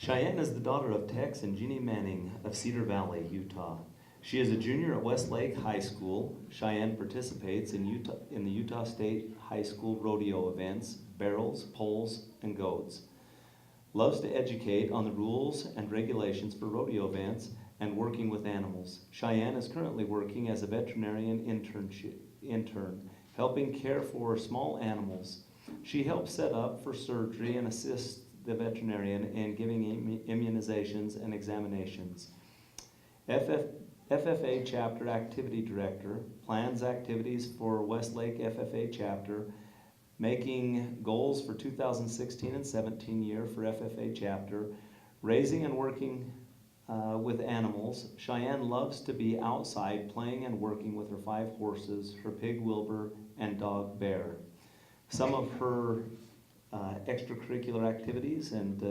Cheyenne is the daughter of Tex and Jennie Manning of Cedar Valley, Utah. She is a junior at Westlake High School. Cheyenne participates in the Utah State High School rodeo events, barrels, poles, and goats. Loves to educate on the rules and regulations for rodeo events and working with animals. Cheyenne is currently working as a veterinarian intern, helping care for small animals. She helps set up for surgery and assists the veterinarian in giving immunizations and examinations. FFA Chapter Activity Director plans activities for Westlake FFA Chapter, making goals for 2016 and 17 year for FFA Chapter, raising and working with animals. Cheyenne loves to be outside playing and working with her 5 horses, her pig Wilbur, and dog Bear. Some of her extracurricular activities and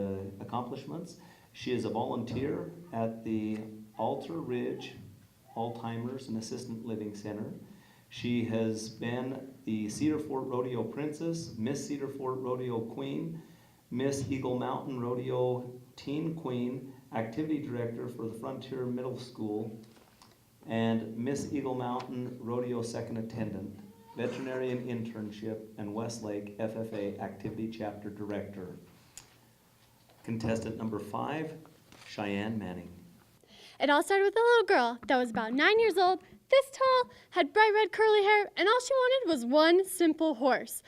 accomplishments: she is a volunteer at the Alter Ridge Alzheimer's and Assistant Living Center. She has been the Cedar Fort Rodeo Princess, Miss Cedar Fort Rodeo Queen, Miss Eagle Mountain Rodeo Teen Queen, Activity Director for the Frontier Middle School, and Miss Eagle Mountain Rodeo Second Attendant, Veterinarian Internship, and Westlake FFA Activity Chapter Director. Contestant number 5, Cheyenne Manning. It all started with a little girl that was about 9 years old, this tall, had bright red curly hair, and all she wanted was one simple horse.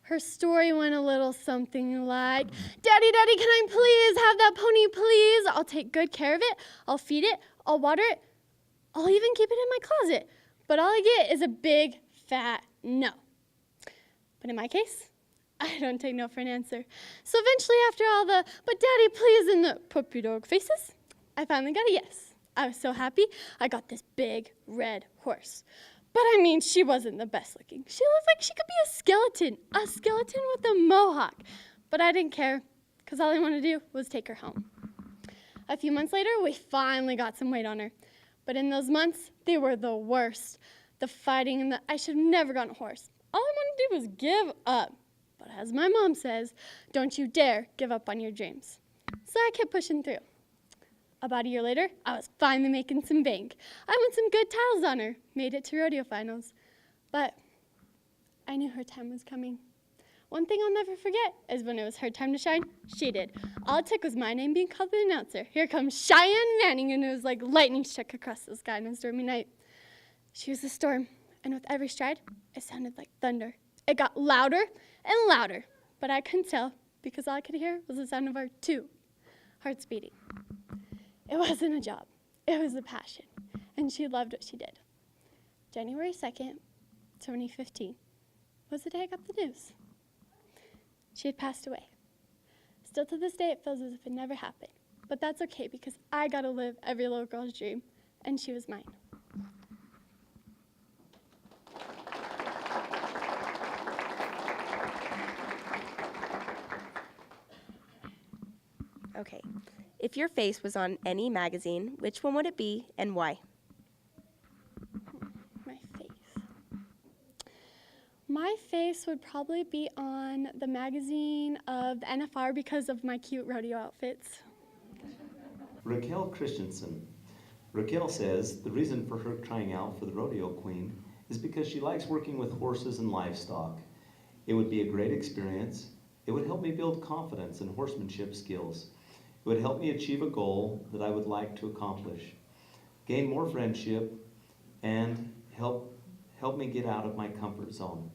Her story went a little something like, "Daddy, Daddy, can I please have that pony, please? I'll take good care of it. I'll feed it. I'll water it. I'll even keep it in my closet. But all I get is a big, fat no." But in my case, I don't take no for an answer. So eventually, after all the "but Daddy, please" and the puppy dog faces, I finally got a yes. I was so happy I got this big red horse. But I mean, she wasn't the best looking. She looked like she could be a skeleton with a mohawk. But I didn't care, because all I wanted to do was take her home. A few months later, we finally got some weight on her. But in those months, they were the worst. The fighting and I should have never gotten a horse. All I wanted to do was give up. But as my mom says, don't you dare give up on your dreams. So I kept pushing through. About a year later, I was finally making some bank. I won some good titles on her, made it to rodeo finals. But I knew her time was coming. One thing I'll never forget is when it was her time to shine, she did. All it took was my name being called the announcer. Here comes Cheyenne Manning, and it was like lightning struck across the sky on a stormy night. She was a storm, and with every stride, it sounded like thunder. It got louder and louder, but I couldn't tell because all I could hear was the sound of our 2 hearts beating. It wasn't a job, it was a passion, and she loved what she did. January 2nd, 2015 was the day I got the news. She had passed away. Still to this day, it feels as if it never happened, but that's okay because I got to live every little girl's dream, and she was mine. Okay. If your face was on any magazine, which one would it be and why? My face would probably be on the magazine of the NFR because of my cute rodeo outfits. Raquel Christensen. Raquel says the reason for her trying out for the rodeo queen is because she likes working with horses and livestock. It would be a great experience. It would help me build confidence and horsemanship skills. It would help me achieve a goal that I would like to accomplish, gain more friendship, and help me get out of my comfort zone.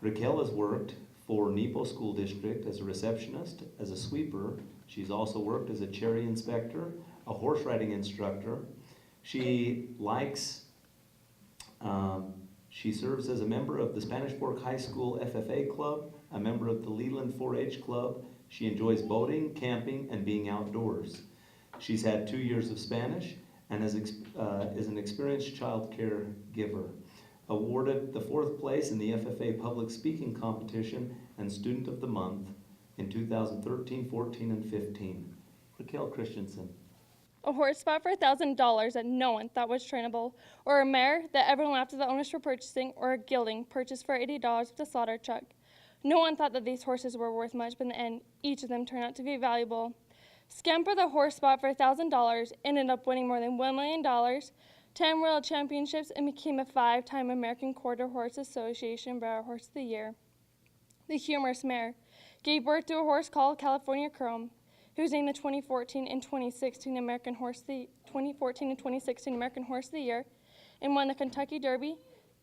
Raquel has worked for Nepo School District as a receptionist, as a sweeper. She's also worked as a cherry inspector, a horse riding instructor. She serves as a member of the Spanish Fork High School FFA Club, a member of the Leland 4-H Club. She enjoys boating, camping, and being outdoors. She's had 2 years of Spanish and is an experienced child care giver. Awarded the 4th place in the FFA Public Speaking Competition and Student of the Month in 2013, 14, and 15. Raquel Christensen. A horse spot for $1,000 that no one thought was trainable, or a mare that everyone laughed at the owners for purchasing, or a gelding purchased for $80 with a slaughter truck. No one thought that these horses were worth much, but in the end, each of them turned out to be valuable. Scamper, the horse bought for $1,000, ended up winning more than $1 million, 10 world championships, and became a 5-time American Quarter Horse Association Brower Horse of the Year. The humorous mare gave birth to a horse called California Chrome, who was named the 2014 and 2016 American Horse of the Year, and won the Kentucky Derby,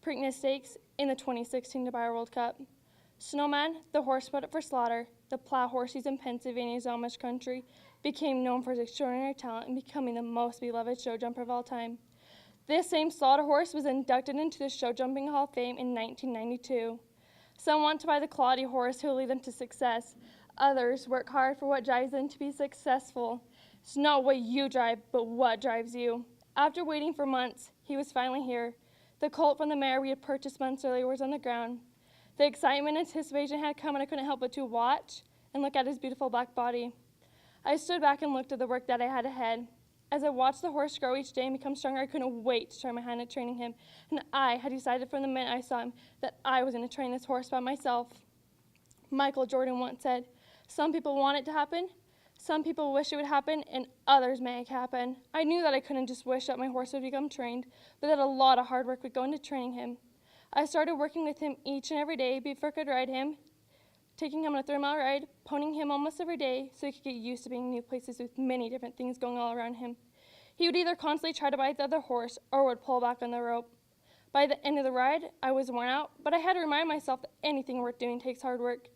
Preakness Stakes, and the 2016 Dubai World Cup. Snowman, the horse put up for slaughter, the plow horse used in Pennsylvania's Amish country, became known for his extraordinary talent and becoming the most beloved show jumper of all time. This same slaughter horse was inducted into the Show Jumping Hall of Fame in 1992. Some want to buy the quality horse who will lead them to success. Others work hard for what drives them to be successful. It's not what you drive, but what drives you. After waiting for months, he was finally here. The colt from the mare we had purchased months earlier was on the ground. The excitement and anticipation had come, and I couldn't help but to watch and look at his beautiful black body. I stood back and looked at the work that I had ahead. As I watched the horse grow each day and become stronger, I couldn't wait to try my hand at training him. And I had decided from the minute I saw him that I was going to train this horse by myself. Michael Jordan once said, "Some people want it to happen, some people wish it would happen, and others make it happen." I knew that I couldn't just wish that my horse would become trained, but that a lot of hard work would go into training him. I started working with him each and every day before I could ride him, taking him on a 3-mile ride, ponying him almost every day so he could get used to being in new places with many different things going all around him. He would either constantly try to bite the other horse or would pull back on the rope. By the end of the ride, I was worn out, but I had to remind myself that anything worth doing takes hard work.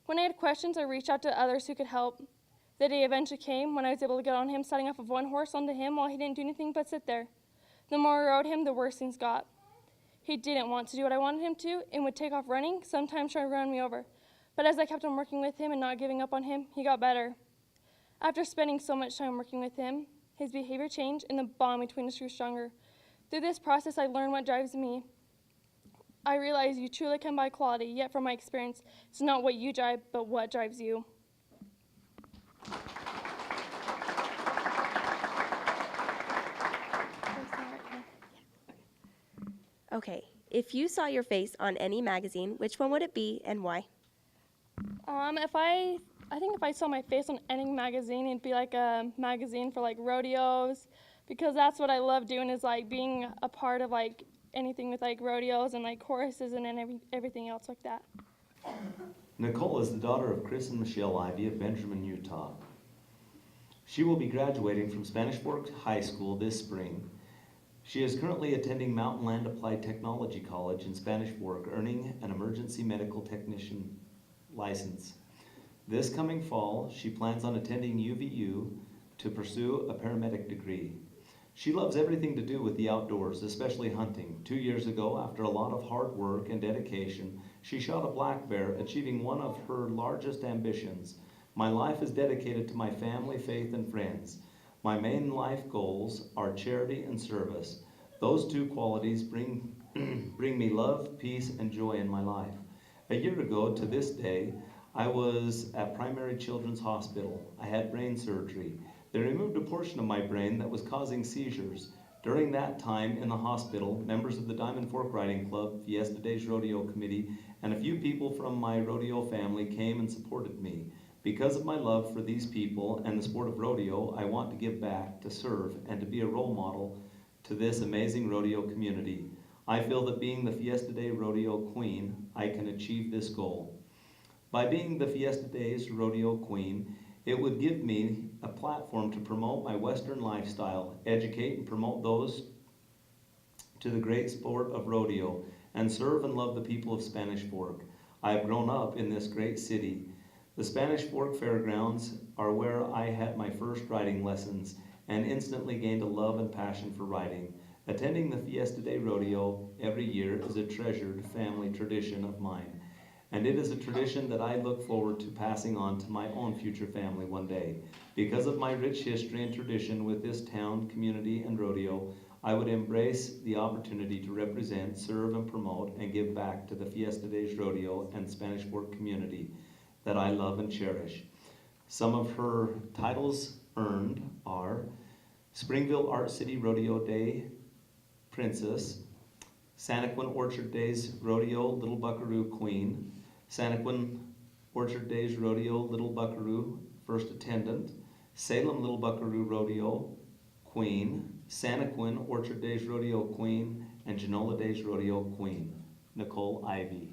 When I had questions, I reached out to others who could help. The day eventually came when I was able to get on him, starting off of one horse onto him while he didn't do anything but sit there. The more I rode him, the worse things got. He didn't want to do what I wanted him to and would take off running, sometimes trying to run me over. But as I kept on working with him and not giving up on him, he got better. After spending so much time working with him, his behavior changed and the bond between us grew stronger. Through this process, I learned what drives me. I realized you truly can buy quality, yet from my experience, it's not what you drive, but what drives you. Okay, if you saw your face on any magazine, which one would it be and why? I think if I saw my face on any magazine, it'd be like a magazine for like rodeos, because that's what I love doing, is like being a part of like anything with like rodeos and like horses and then everything else like that. Nicole is the daughter of Chris and Michelle Ivy of Benjamin, Utah. She will be graduating from Spanish Fork High School this spring. She is currently attending Mountain Land Applied Technology College in Spanish Fork, earning an emergency medical technician license. This coming fall, she plans on attending UVU to pursue a paramedic degree. She loves everything to do with the outdoors, especially hunting. 2 years ago, after a lot of hard work and dedication, she shot a black bear, achieving one of her largest ambitions. My life is dedicated to my family, faith, and friends. My main life goals are charity and service. Those two qualities bring me love, peace, and joy in my life. A year ago to this day, I was at Primary Children's Hospital. I had brain surgery. They removed a portion of my brain that was causing seizures. During that time in the hospital, members of the Diamond Fork Riding Club, Fiesta Days Rodeo Committee, and a few people from my rodeo family came and supported me. Because of my love for these people and the sport of rodeo, I want to give back, to serve, and to be a role model to this amazing rodeo community. I feel that being the Fiesta Day Rodeo Queen, I can achieve this goal. By being the Fiesta Days Rodeo Queen, it would give me a platform to promote my Western lifestyle, educate and promote those to the great sport of rodeo, and serve and love the people of Spanish Fork. I have grown up in this great city. The Spanish Fork Fairgrounds are where I had my first riding lessons and instantly gained a love and passion for riding. Attending the Fiesta Day Rodeo every year is a treasured family tradition of mine, and it is a tradition that I look forward to passing on to my own future family one day. Because of my rich history and tradition with this town, community, and rodeo, I would embrace the opportunity to represent, serve, and promote and give back to the Fiesta Days Rodeo and Spanish Fork community that I love and cherish. Some of her titles earned are Springville Art City Rodeo Day Princess, Santaquin Orchard Days Rodeo Little Buckaroo Queen, Santaquin Orchard Days Rodeo Little Buckaroo, first attendant. Salem Little Buckaroo Rodeo, queen. Santaquin Orchard Days Rodeo, queen. And Genola Days Rodeo, queen. Nicole Ivy.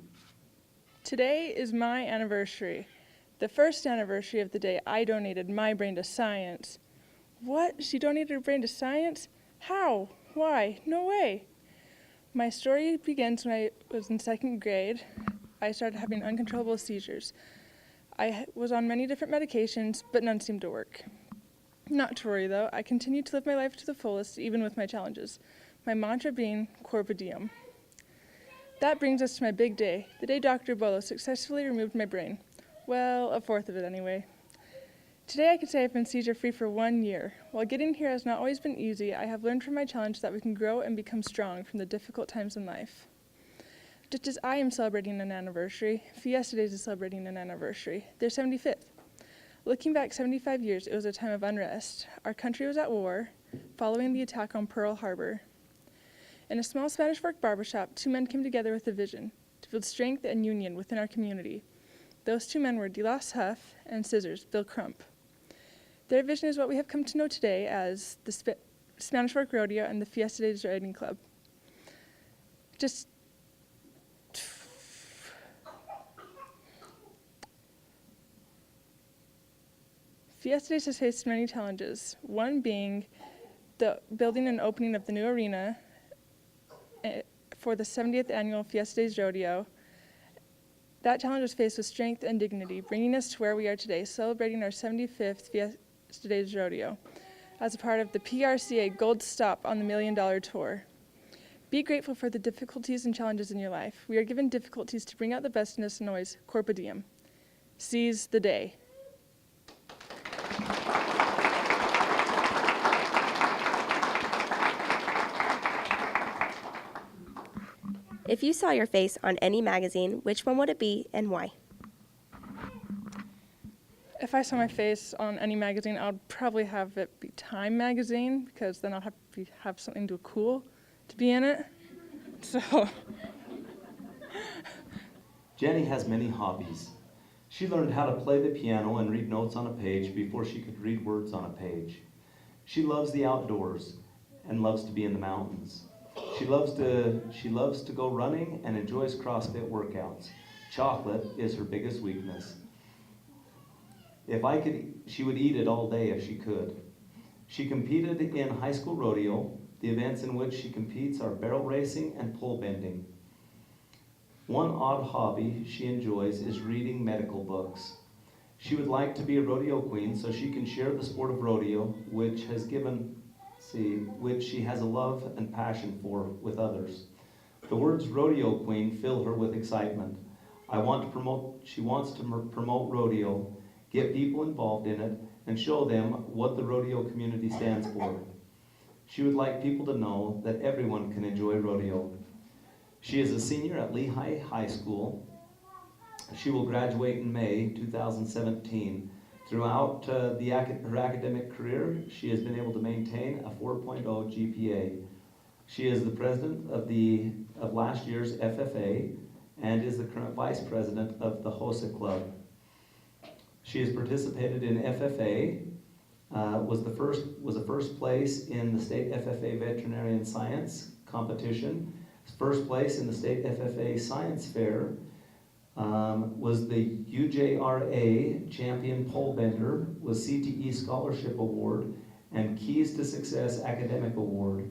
Today is my anniversary. The first anniversary of the day I donated my brain to science. What? She donated her brain to science? How? Why? No way. My story begins when I was in second grade. I started having uncontrollable seizures. I was on many different medications, but none seemed to work. Not to worry, though. I continued to live my life to the fullest, even with my challenges. My mantra being Carpe Diem. That brings us to my big day, the day Dr. Bolo successfully removed my brain. Well, a fourth of it anyway. Today I can say I've been seizure-free for 1 year. While getting here has not always been easy, I have learned from my challenge that we can grow and become strong from the difficult times in life. Just as I am celebrating an anniversary, Fiesta Days is celebrating an anniversary, their 75th. Looking back 75 years, it was a time of unrest. Our country was at war, following the attack on Pearl Harbor. In a small Spanish Fork barbershop, two men came together with a vision, to build strength and union within our community. Those two men were DeLoss Huff and Scissors, Bill Crump. Their vision is what we have come to know today as the Spanish Fork Rodeo and the Fiesta Days Riding Club. Fiesta Days has faced many challenges, one being the building and opening of the new arena for the 70th annual Fiesta Days Rodeo. That challenge was faced with strength and dignity, bringing us to where we are today, celebrating our 75th Fiesta Days Rodeo as a part of the PRCA Gold Stop on the $1 Million Tour. Be grateful for the difficulties and challenges in your life. We are given difficulties to bring out the best in us and always Carpe Diem. Seize the day. If you saw your face on any magazine, which one would it be and why? If I saw my face on any magazine, I would probably have it be Time magazine, because then I'll have something cool to be in it. So. Jennie has many hobbies. She learned how to play the piano and read notes on a page before she could read words on a page. She loves the outdoors and loves to be in the mountains. She loves to go running and enjoys CrossFit workouts. Chocolate is her biggest weakness. She would eat it all day if she could. She competed in high school rodeo. The events in which she competes are barrel racing and pole bending. One odd hobby she enjoys is reading medical books. She would like to be a rodeo queen so she can share the sport of rodeo, which she has a love and passion for with others. The words rodeo queen fill her with excitement. She wants to promote rodeo, get people involved in it, and show them what the rodeo community stands for. She would like people to know that everyone can enjoy rodeo. She is a senior at Lehigh High School. She will graduate in May 2017. Throughout her academic career, she has been able to maintain a 4.0 GPA. She is the president of last year's FFA and is the current vice president of the HOSA Club. She has participated in FFA, was the first place in the state FFA veterinarian science competition, first place in the state FFA science fair, was the UJRA champion pole bender, was CTE scholarship award, and Keys to Success academic award.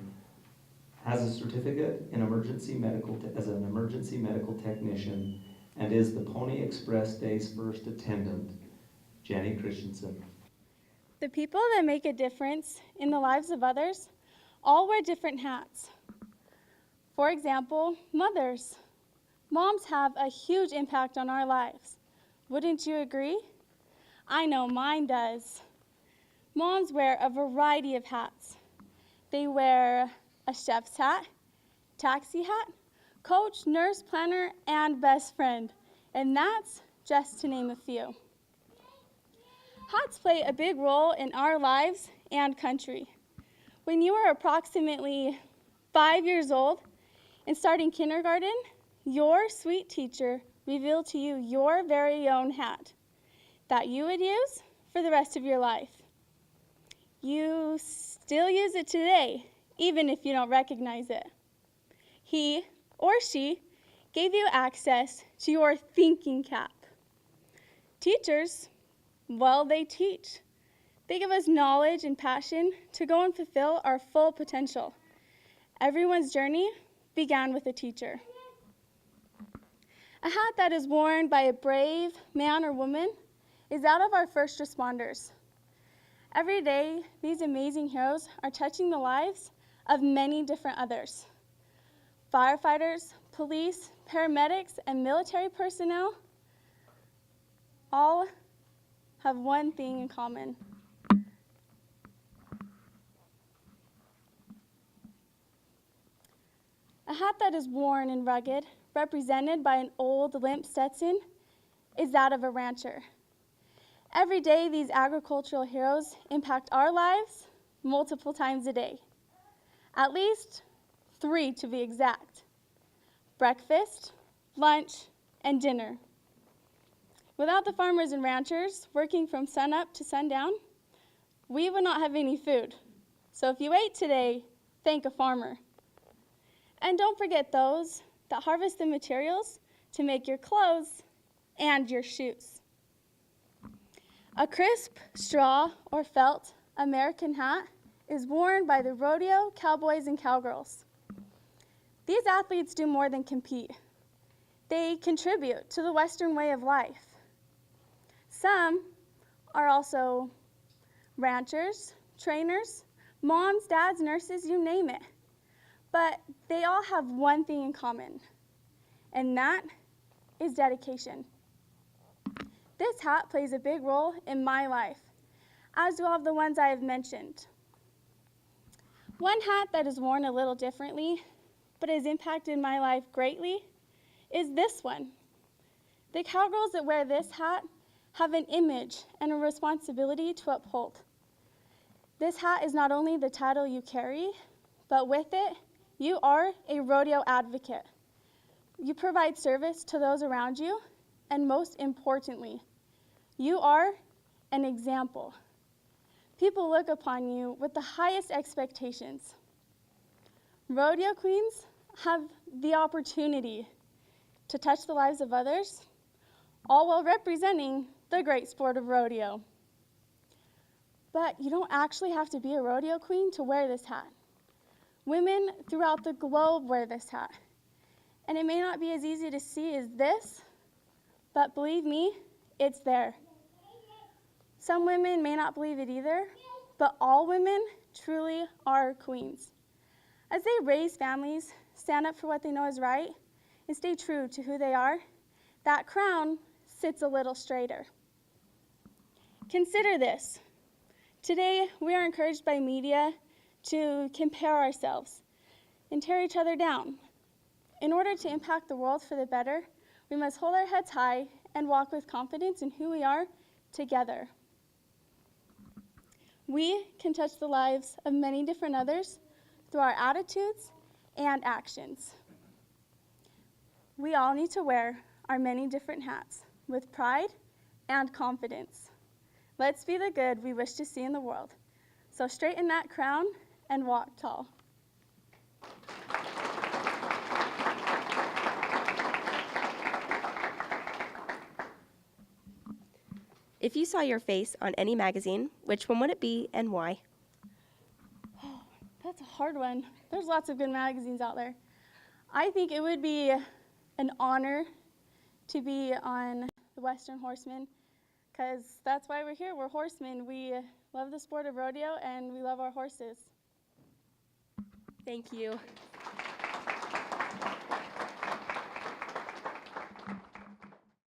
Has a certificate in as an emergency medical technician, and is the Pony Express Day's first attendant. Jennie Christianson. The people that make a difference in the lives of others all wear different hats. For example, mothers. Moms have a huge impact on our lives. Wouldn't you agree? I know mine does. Moms wear a variety of hats. They wear a chef's hat, taxi hat, coach, nurse, planner, and best friend. And that's just to name a few. Hats play a big role in our lives and country. When you are approximately 5 years old and starting kindergarten, your sweet teacher reveal to you your very own hat that you would use for the rest of your life. You still use it today, even if you don't recognize it. He or she gave you access to your thinking cap. Teachers, well, they teach. They give us knowledge and passion to go and fulfill our full potential. Everyone's journey began with a teacher. A hat that is worn by a brave man or woman is that of our first responders. Every day, these amazing heroes are touching the lives of many different others. Firefighters, police, paramedics, and military personnel all have one thing in common. A hat that is worn and rugged, represented by an old limp Stetson, is that of a rancher. Every day, these agricultural heroes impact our lives multiple times a day. At least 3 to be exact. Breakfast, lunch, and dinner. Without the farmers and ranchers working from sunup to sundown, we would not have any food. So if you ate today, thank a farmer. And don't forget those that harvest the materials to make your clothes and your shoes. A crisp straw or felt American hat is worn by the rodeo cowboys and cowgirls. These athletes do more than compete. They contribute to the Western way of life. Some are also ranchers, trainers, moms, dads, nurses, you name it. But they all have one thing in common, and that is dedication. This hat plays a big role in my life, as do all of the ones I have mentioned. One hat that is worn a little differently, but has impacted my life greatly, is this one. The cowgirls that wear this hat have an image and a responsibility to uphold. This hat is not only the title you carry, but with it, you are a rodeo advocate. You provide service to those around you, and most importantly, you are an example. People look upon you with the highest expectations. Rodeo queens have the opportunity to touch the lives of others, all while representing the great sport of rodeo. But you don't actually have to be a rodeo queen to wear this hat. Women throughout the globe wear this hat. And it may not be as easy to see as this, but believe me, it's there. Some women may not believe it either, but all women truly are queens. As they raise families, stand up for what they know is right, and stay true to who they are, that crown sits a little straighter. Consider this. Today, we are encouraged by media to compare ourselves and tear each other down. In order to impact the world for the better, we must hold our heads high and walk with confidence in who we are together. We can touch the lives of many different others through our attitudes and actions. We all need to wear our many different hats with pride and confidence. Let's be the good we wish to see in the world. So straighten that crown and walk tall. If you saw your face on any magazine, which one would it be and why? Oh, that's a hard one. There's lots of good magazines out there. I think it would be an honor to be on the Western Horsemen, because that's why we're here. We're horsemen. We love the sport of rodeo, and we love our horses. Thank you.